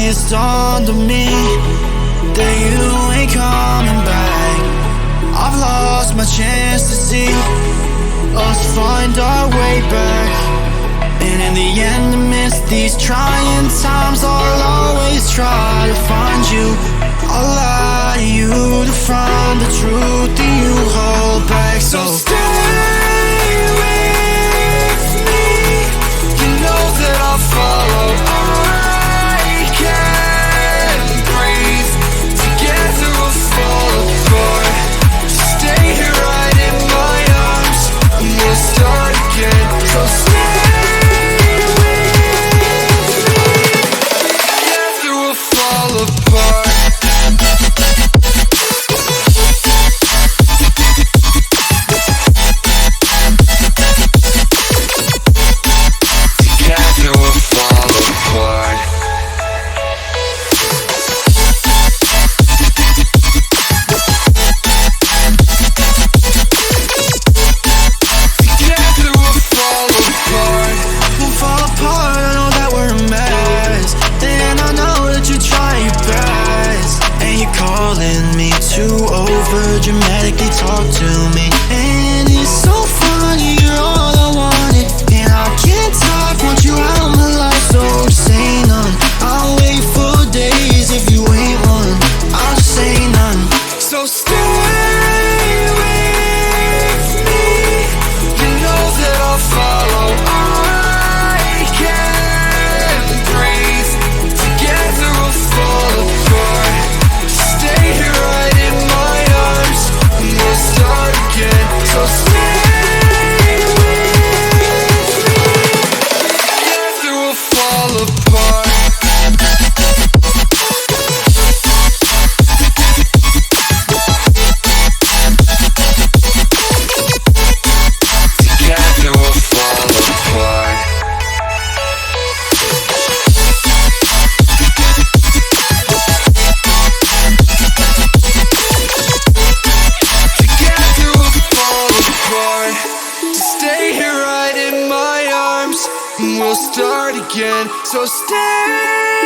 it's dawned on me that you ain't coming back. I've lost my chance to see us find our way back. And in the end, amidst these trying times, I'll always try to find you. I'll lie to you to find the truth that you hold back. So stay with me. You know that I'll follow. I can't breathe. Together we'll fall apart. Stay here right in my arms, and we'll start again. So stay with me. Together we'll fall apart. Dramatically talk to me, and it's so funny, you're all I wanted, and I can't talk, want you out of my life, so just say none. I'll wait for days if you ain't one, I'll just say none. So stay with me, you know that I'll follow. I can't breathe, together we'll fall apart. Stay here right in my arms, we'll start again. So stay with me. Together we'll fall apart. Together we'll fall apart. Stay here right in my arms, and we'll start again. So stay.